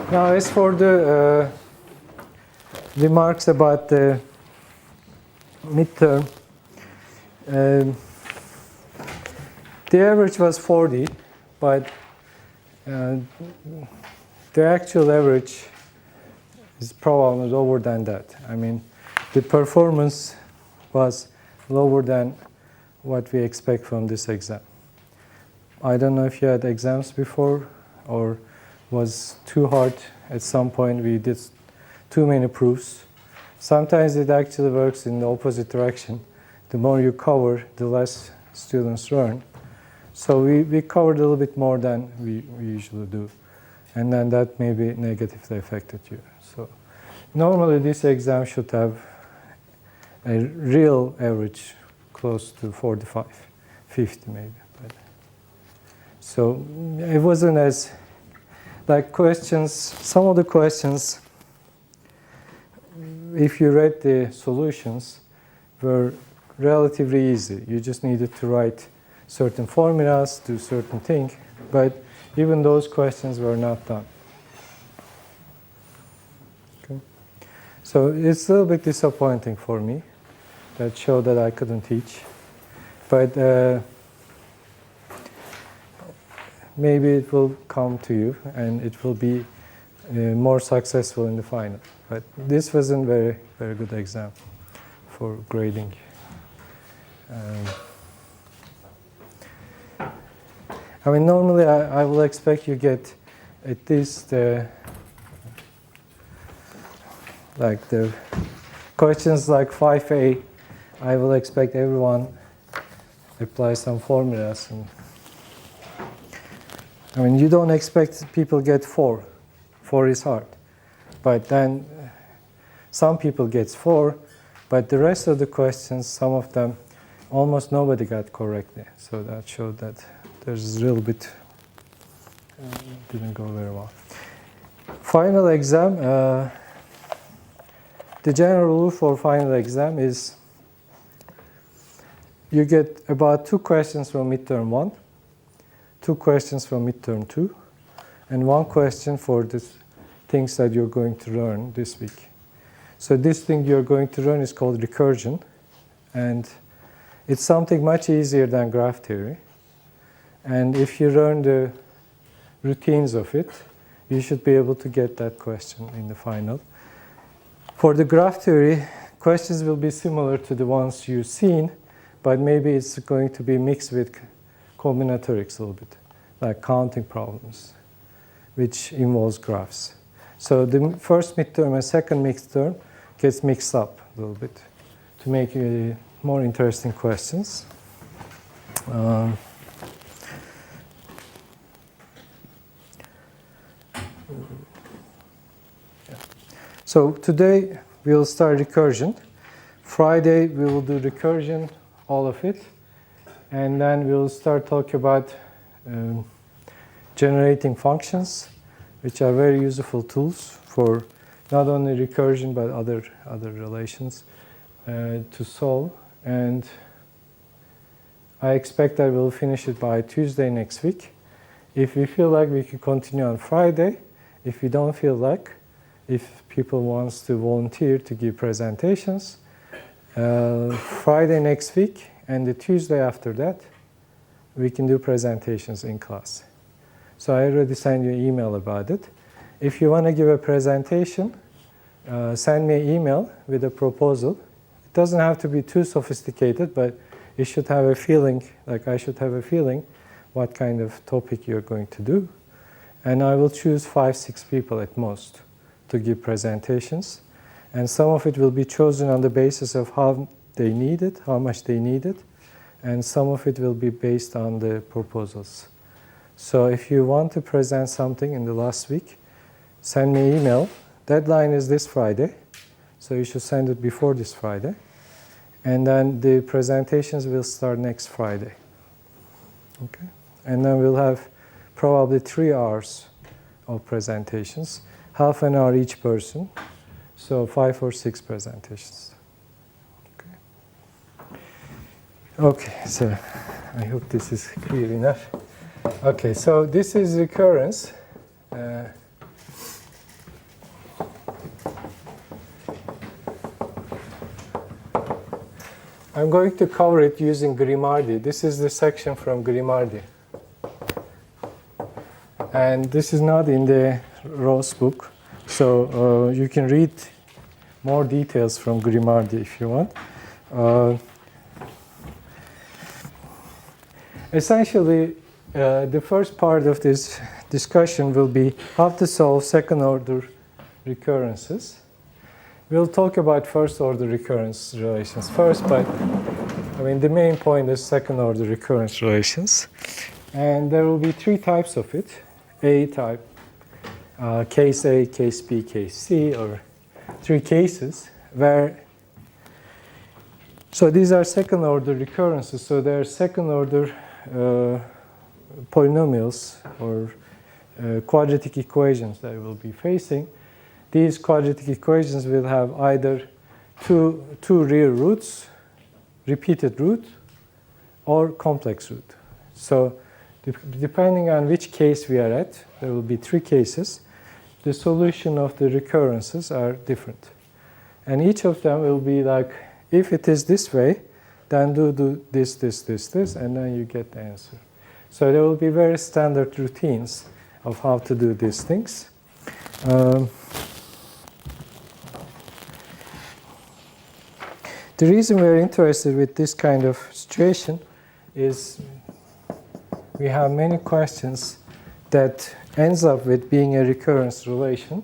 Now, as for the remarks about the midterm, the average was 40, but the actual average is probably lower than that. I mean, the performance was lower than what we expect from this exam. I don't know if you had exams before or was too hard. At some point we did too many proofs. Sometimes it actually works in the opposite direction. The more you cover, the less students learn. So we covered a little bit more than we usually do. And then that maybe negatively affected you. So normally this exam should have a real average close to 45, 50 maybe. But so it wasn't as, like questions, some of the questions, if you read the solutions, were relatively easy. You just needed to write certain formulas, do certain things, but even those questions were not done. Okay. So it's a little bit disappointing for me. That showed that I couldn't teach. But maybe it will come to you and it will be more successful in the final. But this wasn't very, very good exam for grading. I mean, normally I will expect you get at least like the questions like 5A. I will expect everyone apply some formulas. And I mean, you don't expect people get 4. 4 is hard. But then some people get 4, but the rest of the questions, some of them, almost nobody got correctly. So that showed that there's a little bit, didn't go very well. Final exam, the general rule for final exam is you get about 2 questions from midterm 1, 2 questions from midterm 2, and 1 question for the things that you're going to learn this week. So this thing you're going to learn is called recursion, and it's something much easier than graph theory. And if you learn the routines of it, you should be able to get that question in the final. For the graph theory, questions will be similar to the ones you've seen, but maybe it's going to be mixed with combinatorics a little bit, like counting problems, which involves graphs. So the first midterm and second midterm gets mixed up a little bit to make more interesting questions. So today we'll start recursion. Friday we will do recursion, all of it. And then we'll start talking about generating functions, which are very useful tools for not only recursion but other relations to solve. And I expect that we'll finish it by Tuesday next week. If we feel like we can continue on Friday, if we don't feel like, if people want to volunteer to give presentations, Friday next week and the Tuesday after that, we can do presentations in class. So I already sent you an email about it. If you want to give a presentation, send me an email with a proposal. It doesn't have to be too sophisticated, but you should have a feeling, like I should have a feeling, what kind of topic you're going to do. And I will choose 5, 6 people at most to give presentations. And some of it will be chosen on the basis of how they need it, how much they need it. And some of it will be based on the proposals. So if you want to present something in the last week, send me an email. Deadline is this Friday, so you should send it before this Friday. And then the presentations will start next Friday. Okay? And then we'll have probably 3 hours of presentations, half an hour each person, so 5 or 6 presentations. Okay, so I hope this is clear enough. Okay, so this is recurrence. I'm going to cover it using Grimaldi. This is the section from Grimaldi. And this is not in the Ross book, so you can read more details from Grimaldi if you want. Essentially, the first part of this discussion will be how to solve second-order recurrences. We'll talk about first-order recurrence relations first, but I mean the main point is second-order recurrence relations. And there will be three types of it. A type, case A, case B, case C, or three cases where, so these are second-order recurrences, so they are second-order polynomials or quadratic equations that we'll be facing. These quadratic equations will have either two real roots, repeated root, or complex root. So depending on which case we are at, there will be three cases. The solution of the recurrences are different. And each of them will be like, if it is this way, then do this, and then you get the answer. So there will be very standard routines of how to do these things. The reason we're interested with this kind of situation is we have many questions that ends up with being a recurrence relation,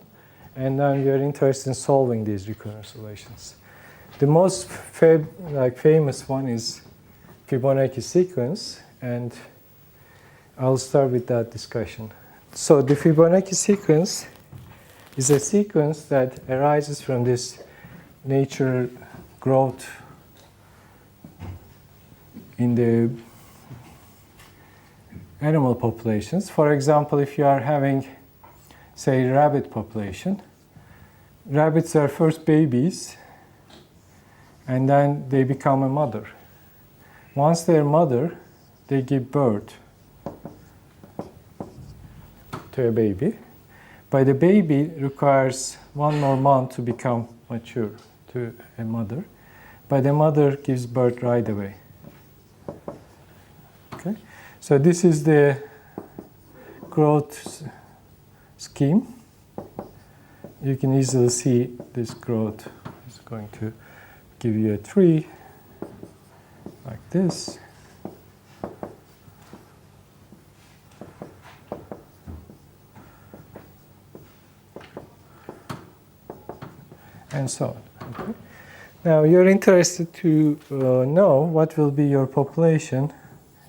and then we are interested in solving these recurrence relations. The most famous one is Fibonacci sequence, and I'll start with that discussion. So the Fibonacci sequence is a sequence that arises from this natural growth in the animal populations. For example, if you are having, say, rabbit population, rabbits are first babies, and then they become a mother. Once they're mother, they give birth to a baby. But the baby requires 1 more month to become mature to a mother. But the mother gives birth right away. Okay? So this is the growth scheme. You can easily see this growth is going to give you a tree like this. And so on. Okay. Now you're interested to know what will be your population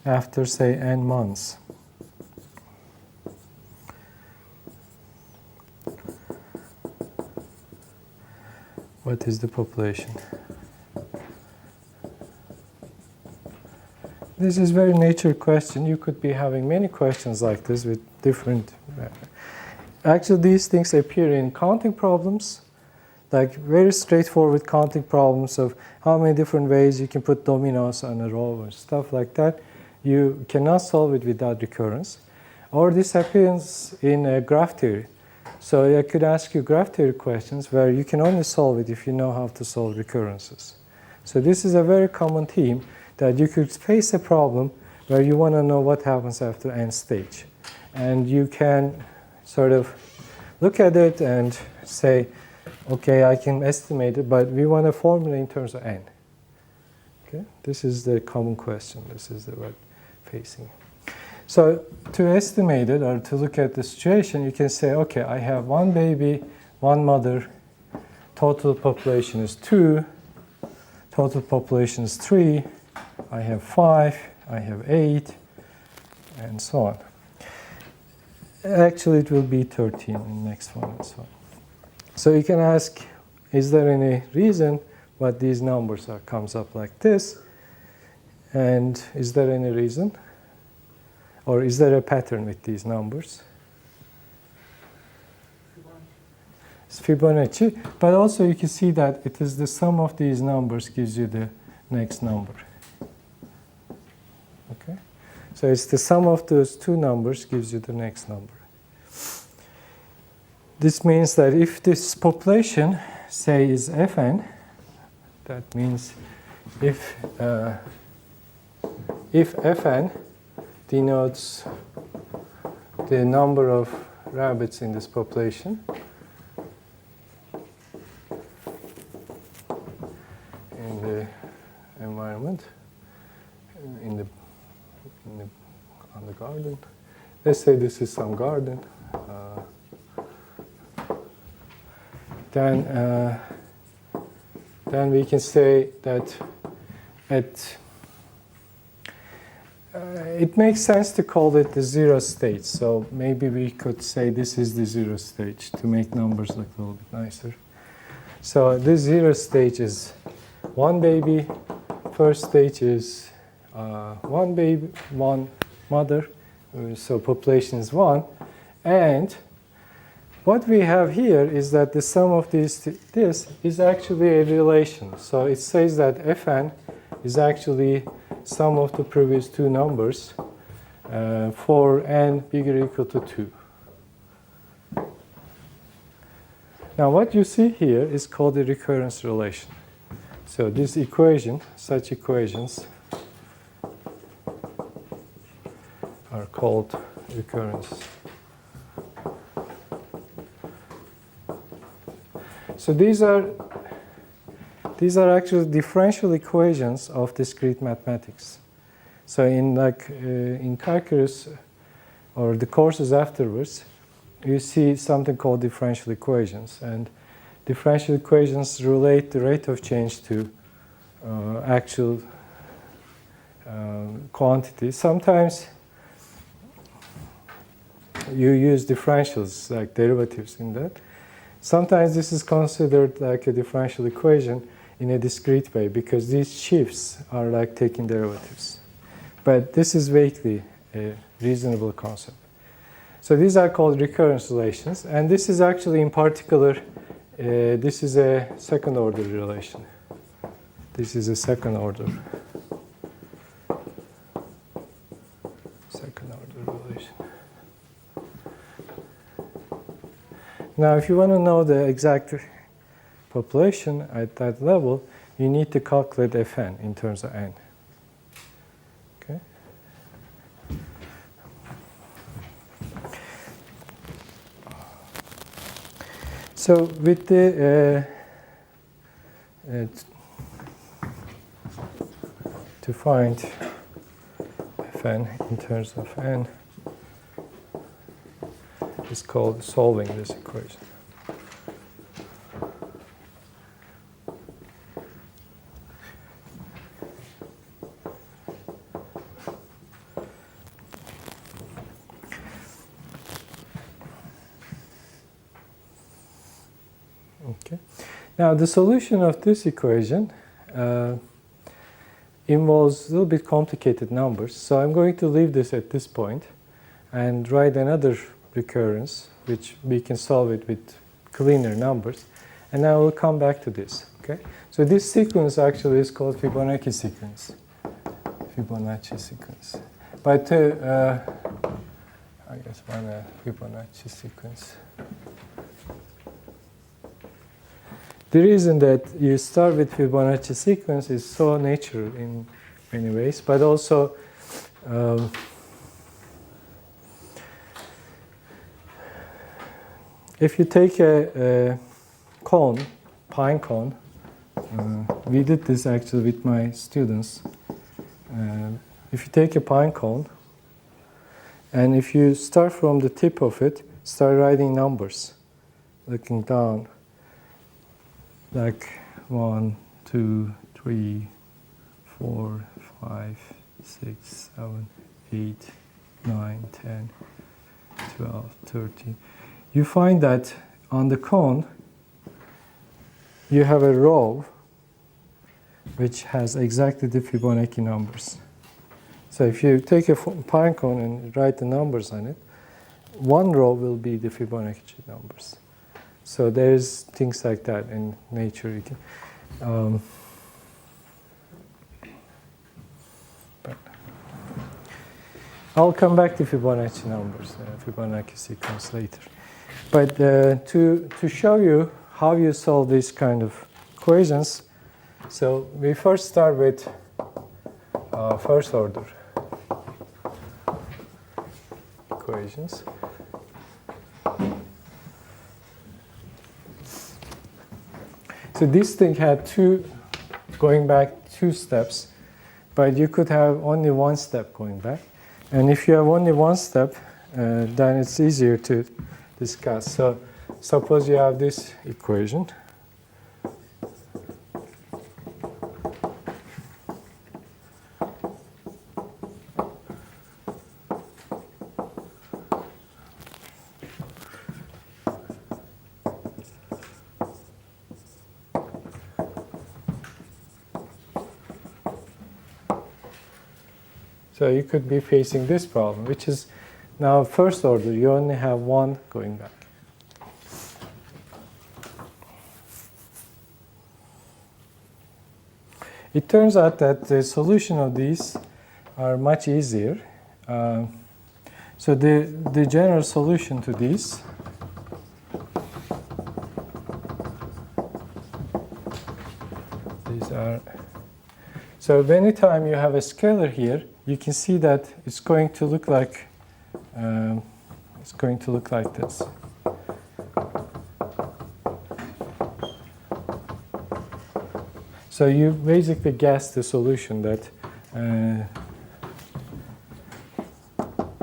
after, say, n months. What is the population? This is a very nature question. You could be having many questions like this with different... Actually, these things appear in counting problems, like very straightforward counting problems of how many different ways you can put dominoes on a row or stuff like that. You cannot solve it without recurrence. Or this appears in graph theory. So I could ask you graph theory questions where you can only solve it if you know how to solve recurrences. So this is a very common theme, that you could face a problem where you want to know what happens after n stage. And you can sort of look at it and say, okay, I can estimate it, but we want a formula in terms of n. Okay? This is the common question. This is the word facing. So to estimate it or to look at the situation, you can say, okay, I have 1 baby, 1 mother, total population is 2, total population is 3, I have 5, I have 8, and so on. Actually, it will be 13 in the next one and so on. So you can ask, is there any reason why these numbers comes up like this? And is there any reason? Or is there a pattern with these numbers? It's Fibonacci. But also you can see that it is the sum of these numbers gives you the next number. Okay? So it's the sum of those two numbers gives you the next number. This means that if this population, say, is Fn, that means if Fn denotes the number of rabbits in this population, in the environment, on the garden. Let's say this is some garden. Then we can say that it makes sense to call it the zero stage. So maybe we could say this is the zero stage to make numbers look a little bit nicer. So this zero stage is one baby. First stage is one baby, one mother. So population is 1. And what we have here is that the sum of this is actually a relation. So it says that Fn is actually sum of the previous two numbers for n bigger or equal to 2. Now what you see here is called the recurrence relation. So this equation, such equations, are called recurrence. So these are actually differential equations of discrete mathematics. So in calculus or the courses afterwards, you see something called differential equations, and differential equations relate the rate of change to actual quantities. Sometimes you use differentials like derivatives in that. Sometimes this is considered like a differential equation in a discrete way because these shifts are like taking derivatives. But this is vaguely a reasonable concept. So these are called recurrence relations, and this is actually in particular, this is a second order relation. This is a second order relation. Now, if you want to know the exact population at that level, you need to calculate Fn in terms of n. Okay? So with the to find Fn in terms of n, is called solving this equation. Okay. Now the solution of this equation involves a little bit complicated numbers. So I'm going to leave this at this point and write another recurrence, which we can solve it with cleaner numbers, and I will come back to this. Okay, so this sequence actually is called Fibonacci sequence. Fibonacci sequence. But I guess one Fibonacci sequence. The reason that you start with Fibonacci sequence is so natural in many ways, but also if you take a cone, pine cone, we did this actually with my students. If you take a pine cone, and if you start from the tip of it, start writing numbers, looking down, like 1, 2, 3, 4, 5, 6, 7, 8, 9, 10, 12, 13. You find that on the cone, you have a row which has exactly the Fibonacci numbers. So if you take a pine cone and write the numbers on it, one row will be the Fibonacci numbers. So there's things like that in nature. You can, but I'll come back to Fibonacci numbers, Fibonacci sequence later. But to show you how you solve these kind of equations, So we first start with first order equations. So this thing had going back two steps, but you could have only one step going back. And if you have only one step, then it's easier to discuss. So suppose you have this equation. So you could be facing this problem, which is now first order. You only have one going back. It turns out that the solution of these are much easier. So the general solution to these are, so anytime you have a scalar here, you can see that it's going to look like this. So you basically guess the solution that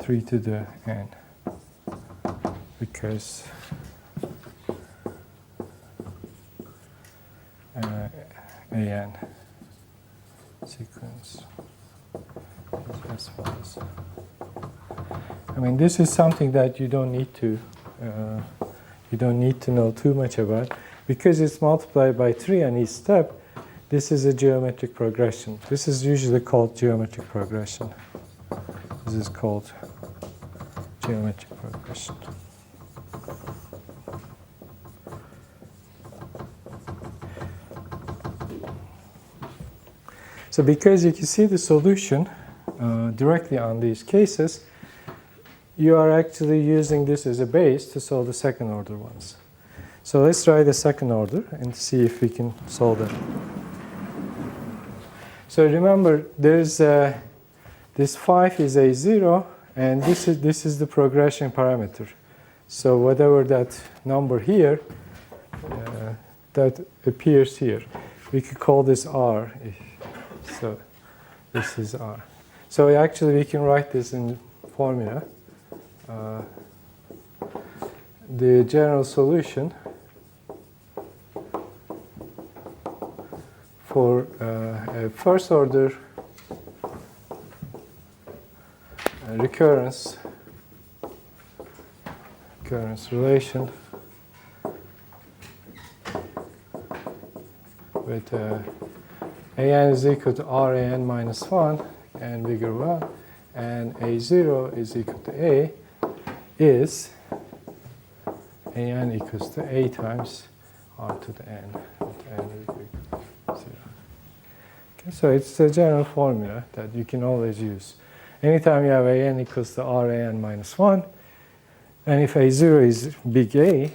3 to the n, because an sequence is as follows. I mean, this is something that you don't need to know too much about, because it's multiplied by 3 on each step. This is a geometric progression. This is usually called geometric progression. This is called geometric progression. So because you can see the solution directly on these cases, you are actually using this as a base to solve the second order ones. So let's try the second order and see if we can solve them. So remember, there's this 5 is A0, and this is the progression parameter. So whatever that number here, that appears here, we could call this R. So this is R. So actually we can write this in formula. The general solution for a first order recurrence relation with an is equal to RAN minus 1 and bigger 1, and A0 is equal to A, is an equals to A times R to the n, with n is equal to 0. Okay, so it's a general formula that you can always use. Anytime you have an equals to RAN minus 1, and if A0 is big A,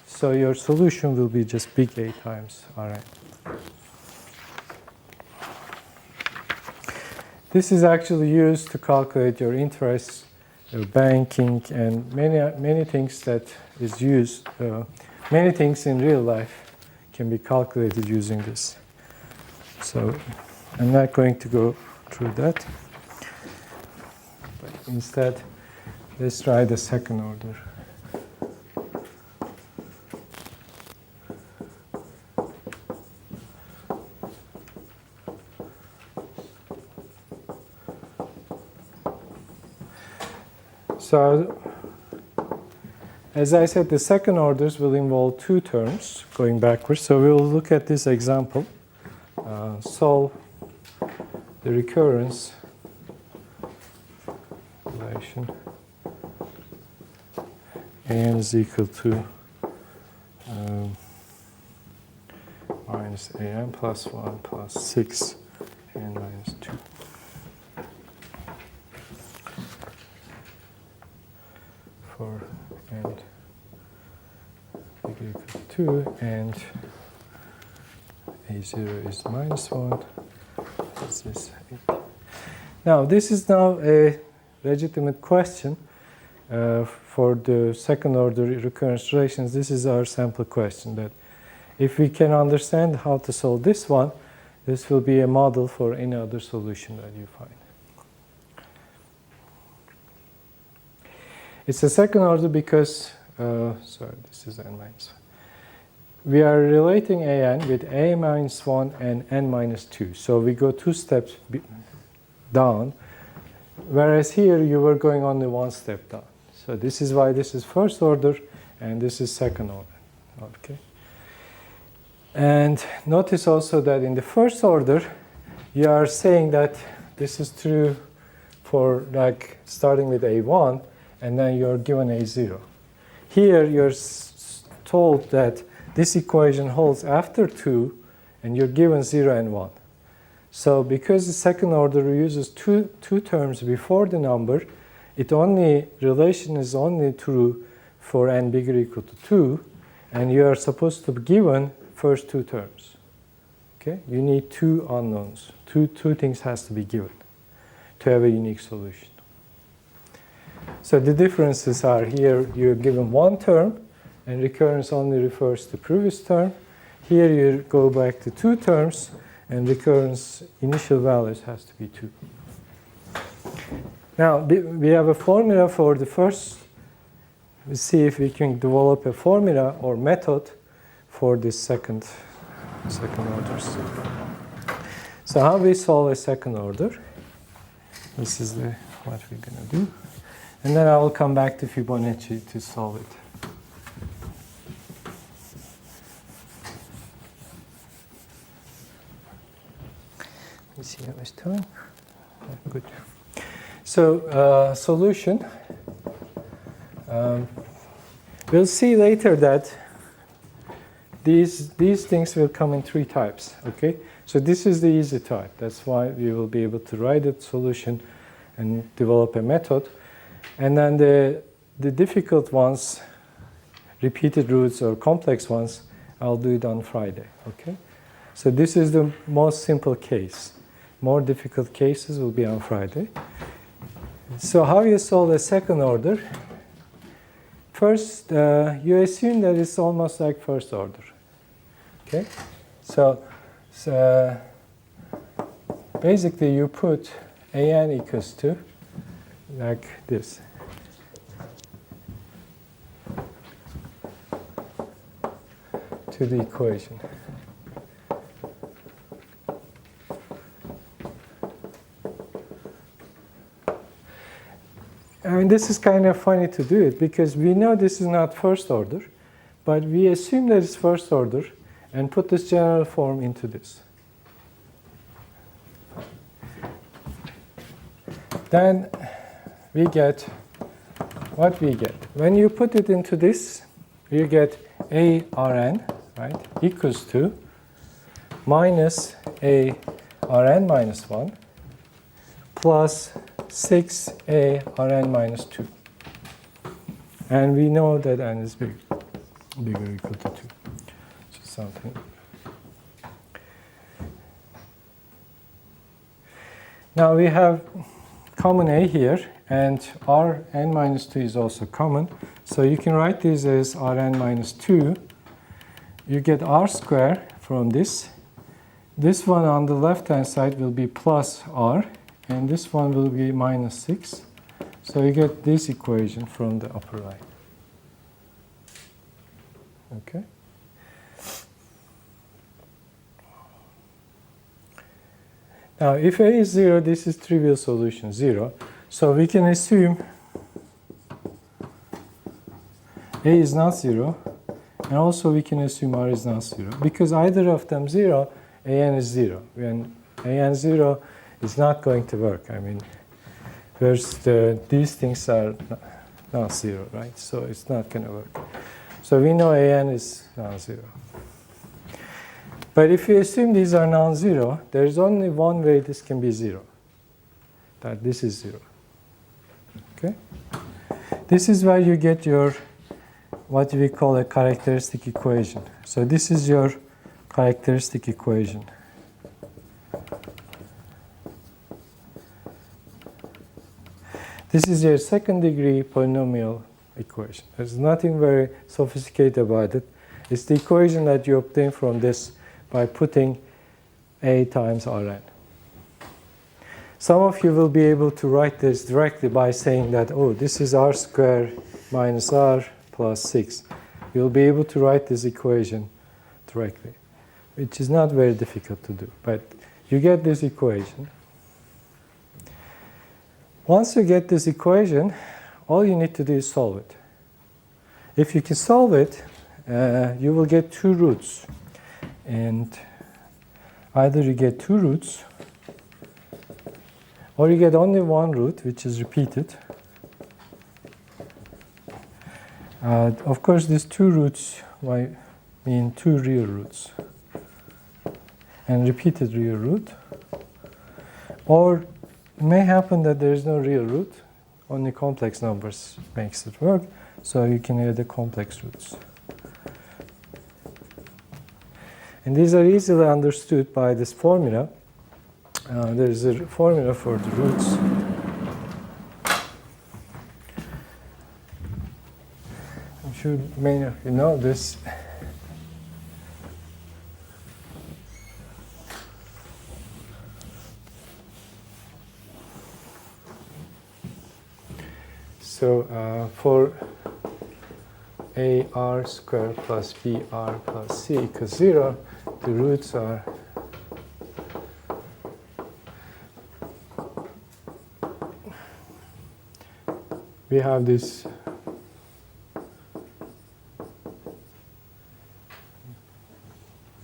so your solution will be just big A times Rn. This is actually used to calculate your interest, your banking, and many things that is used. Many things in real life can be calculated using this. So I'm not going to go through that. But instead, let's try the second order. So, as I said, the second orders will involve two terms going backwards. So we will look at this example, solve the recurrence relation. N is equal to minus an plus 1 plus 6 and minus 2. For and bigger equal to 2 and a A0 is -1. This is 8. Now, this is now a legitimate question for the second order recurrence relations. This is our sample question, that if we can understand how to solve this one, this will be a model for any other solution that you find. It's a second order because, sorry, this is n minus 1. We are relating an with a minus 1 and n minus 2. So we go 2 steps down, whereas here you were going only 1 step down. So this is why this is first order and this is second order. Okay. And notice also that in the first order, you are saying that this is true for like starting with A1 and then you're given A0. Here you're told that this equation holds after 2 and you're given 0 and 1. So because the second order uses two terms before the number, relation is only true for n bigger or equal to 2, and you are supposed to be given first 2 terms. Okay? You need 2 unknowns. Two things has to be given to have a unique solution. So the differences are here you're given 1 term, and recurrence only refers to previous term. Here you go back to 2 terms, and recurrence initial values has to be 2. Now, we have a formula for the first. We'll see if we can develop a formula or method for this second orders. So how we solve a second order? This is what we're going to do. And then I will come back to Fibonacci to solve it. Let me see how much time. Good. So solution. We'll see later that these things will come in 3 types. Okay. So this is the easy type. That's why we will be able to write a solution and develop a method. And then the difficult ones, repeated roots or complex ones, I'll do it on Friday. Okay. So this is the most simple case. More difficult cases will be on Friday. So how you solve a second order? First, you assume that it's almost like first order. Okay? So basically you put an equals to like this. To the equation. I mean, this is kind of funny to do it because we know this is not first order, but we assume that it's first order and put this general form into this. Then we get what we get. When you put it into this, you get ARN, right, equals to minus ARN minus 1 plus 6a Rn minus 2. And we know that n is bigger or equal to 2. So something. Now we have common a here, and Rn minus 2 is also common. So you can write this as Rn minus 2. You get R squared from this. This one on the left-hand side will be plus R. And this one will be minus 6. So you get this equation from the upper right. Okay? Now, if a is 0, this is trivial solution, 0. So we can assume a is not 0. And also we can assume r is not 0. Because either of them 0, an is 0. When an 0, it's not going to work. I mean, these things are not 0, right? So it's not going to work. So we know an is non-zero. But if you assume these are non-zero, there's only one way this can be 0. That this is 0. Okay? This is where you get your, what we call a characteristic equation. So this is your characteristic equation. This is your second degree polynomial equation. There's nothing very sophisticated about it. It's the equation that you obtain from this by putting a times Rn. Some of you will be able to write this directly by saying that, oh, this is r squared minus r plus 6. You'll be able to write this equation directly, which is not very difficult to do. But you get this equation. Once you get this equation, all you need to do is solve it. If you can solve it, you will get two roots. And either you get two roots, or you get only one root, which is repeated. Of course, these two roots might mean two real roots and repeated real root. Or it may happen that there is no real root, only complex numbers makes it work, so you can add the complex roots. And these are easily understood by this formula. There is a formula for the roots. I'm sure many of you know this. So for ar squared plus br plus c equals 0, the roots are we have this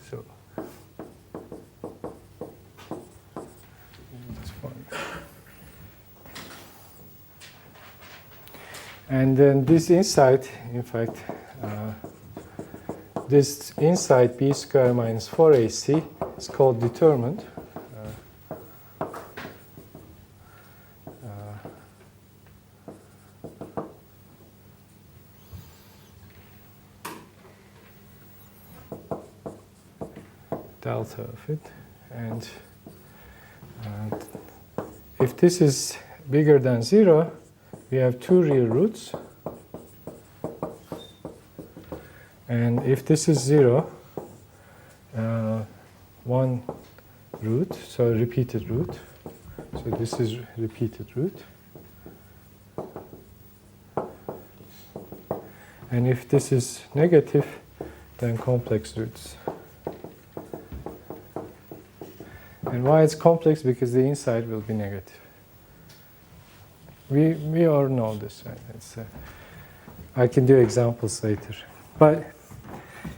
so and then this inside, in fact, this inside b squared minus 4ac is called determinant. Delta of it, and if this is bigger than 0, we have two real roots, and if this is 0, one root, so repeated root, so this is repeated root, and if this is negative, then complex roots. And why it's complex? Because the inside will be negative. We all know this, right? I can do examples later. But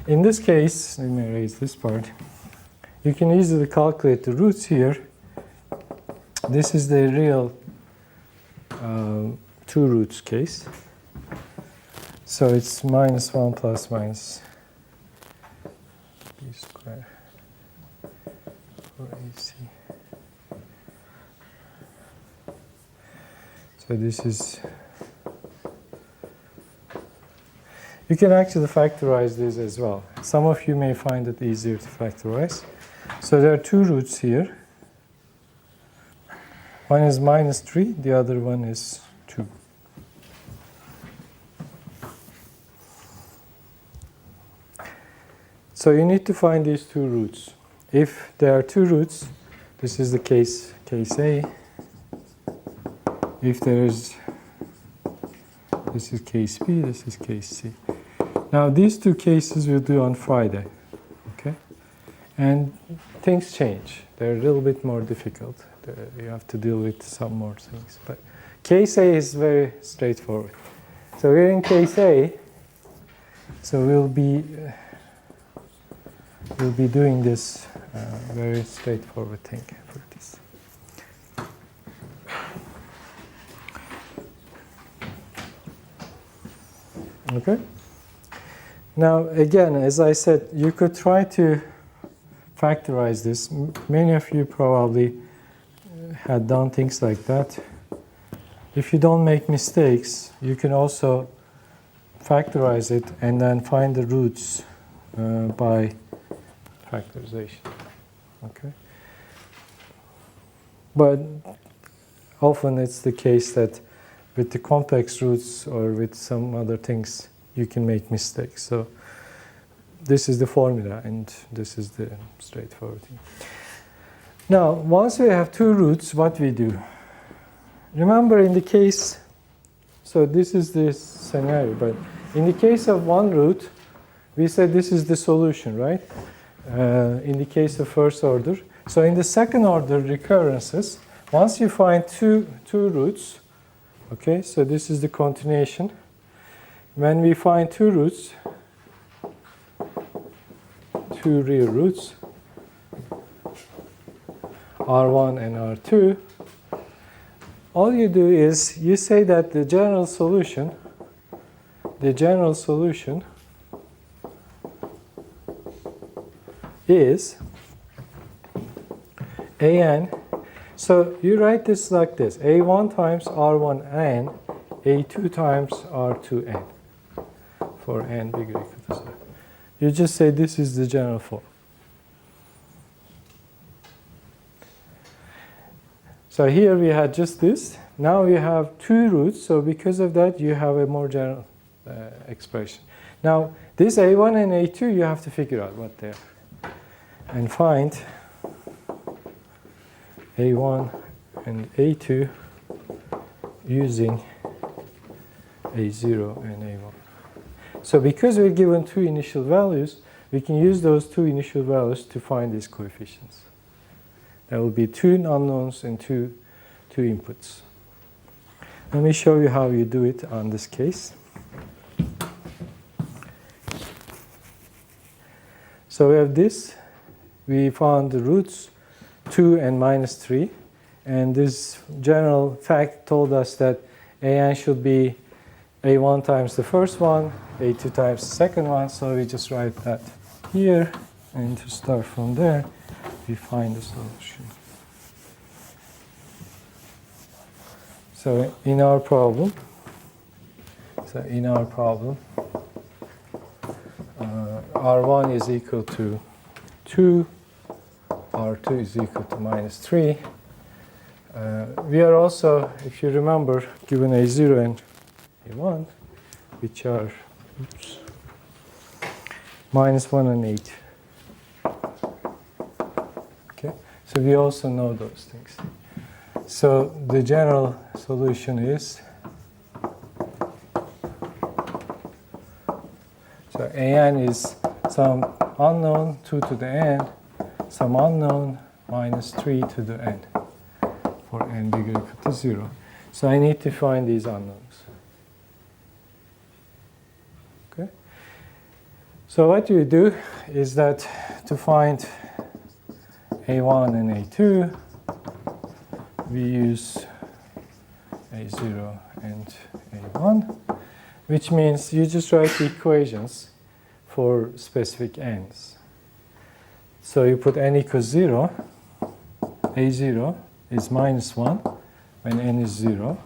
in this case, let me erase this part. You can easily calculate the roots here. This is the real two roots case. So it's minus 1 plus minus b squared. AC. So this is, you can actually factorize this as well. Some of you may find it easier to factorize. So there are two roots here. One is minus 3, the other one is 2. So you need to find these two roots. If there are two roots, this is the case A. If there is, this is case B, this is case C. Now these two cases we'll do on Friday, okay? And things change. They're a little bit more difficult. You have to deal with some more things. But case A is very straightforward. So we're in case A, so we'll be doing this very straightforward thing for this. Okay? Now, again, as I said, you could try to factorize this. Many of you probably had done things like that. If you don't make mistakes, you can also factorize it and then find the roots by factorization. Okay. But often it's the case that with the complex roots or with some other things, you can make mistakes. So this is the formula, and this is the straightforward thing. Now, once we have two roots, what we do? Remember in the case, so this is the scenario, but in the case of one root, we said this is the solution, right? In the case of first order. So in the second order recurrences, once you find two roots, okay, so this is the continuation. When we find two roots, two real roots, R1 and R2, all you do is you say that the general solution is an, so you write this like this, a1 times r1n, a2 times r2n, for n bigger equal to 0. You just say this is the general form. So here we had just this. Now we have two roots, so because of that you have a more general expression. Now this a1 and a2 you have to figure out what they are and find a1 and a2 using a0 and a1. So because we're given two initial values, we can use those two initial values to find these coefficients. There will be two unknowns and two inputs. Let me show you how you do it on this case. So we have this. We found the roots 2 and minus 3. And this general fact told us that an should be a1 times the first one, a2 times the second one. So we just write that here. And to start from there, we find the solution. So in our problem, R1 is equal to 2, R2 is equal to minus 3. We are also, if you remember, given a0 and a1, which are minus 1 and 8. Okay, so we also know those things. So the general solution is, so an is some unknown 2 to the n, some unknown minus 3 to the n, for n bigger equal to 0. So I need to find these unknowns. Okay. So what you do is that to find a1 and a2, we use a0 and a1, which means you just write the equations for specific n's. So you put n equals 0, a0 is minus 1 when n is 0.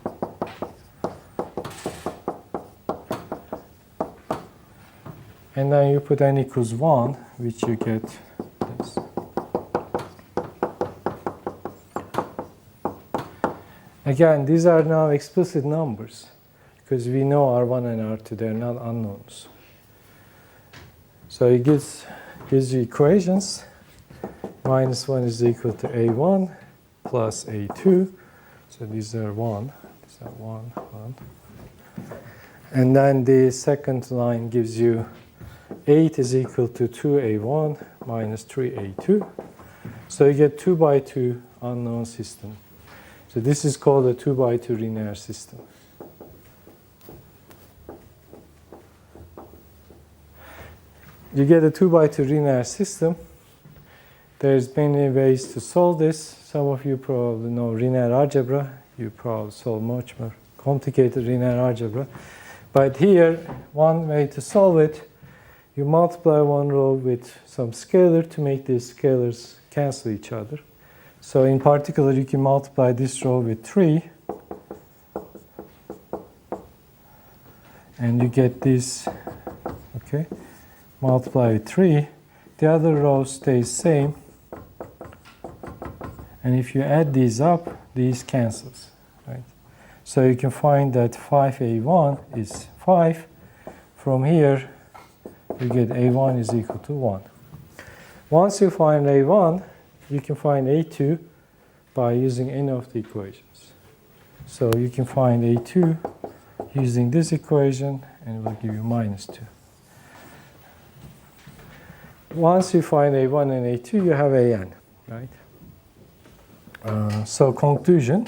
And then you put n equals 1, which you get this. Again, these are now explicit numbers because we know R1 and R2, they're not unknowns. So it gives you equations. Minus 1 is equal to A1 plus A2. So these are 1. These are 1, 1. And then the second line gives you 8 is equal to 2A1 minus 3A2. So you get 2 by 2 unknown system. So this is called a 2 by 2 linear system. You get a 2 by 2 linear system. There's many ways to solve this. Some of you probably know linear algebra. You probably solve much more complicated linear algebra. But here, one way to solve it, you multiply one row with some scalar to make these scalars cancel each other. So in particular, you can multiply this row with 3. And you get this, okay? Multiply with 3. the other row stays same. And if you add these up, these cancels, right? So you can find that 5a1 is 5. From here, you get a1 is equal to 1. Once you find a1, you can find a2 by using any of the equations. So you can find a2 using this equation, and it will give you minus 2. Once you find a1 and a2, you have an, right? So conclusion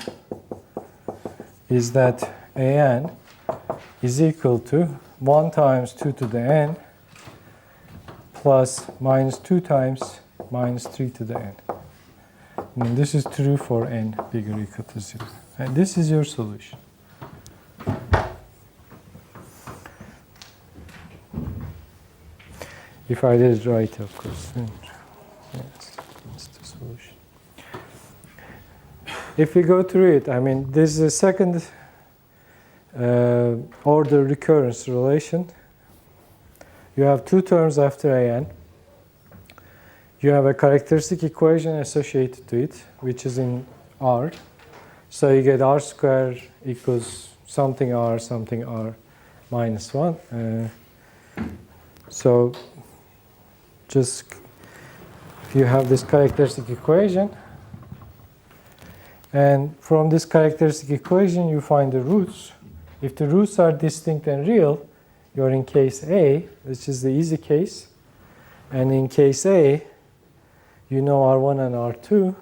is that an is equal to 1 times 2 to the n plus minus 2 times minus 3 to the n. And this is true for n bigger or equal to 0. And this is your solution. If I did it right, of course. Yes, that's the solution. If we go through it, I mean, this is a second order recurrence relation. You have two terms after an. You have a characteristic equation associated to it, which is in R. So you get R squared equals something R minus 1. So just you have this characteristic equation. And from this characteristic equation, you find the roots. If the roots are distinct and real, you're in case A, which is the easy case. And in case A, you know R1 and R2.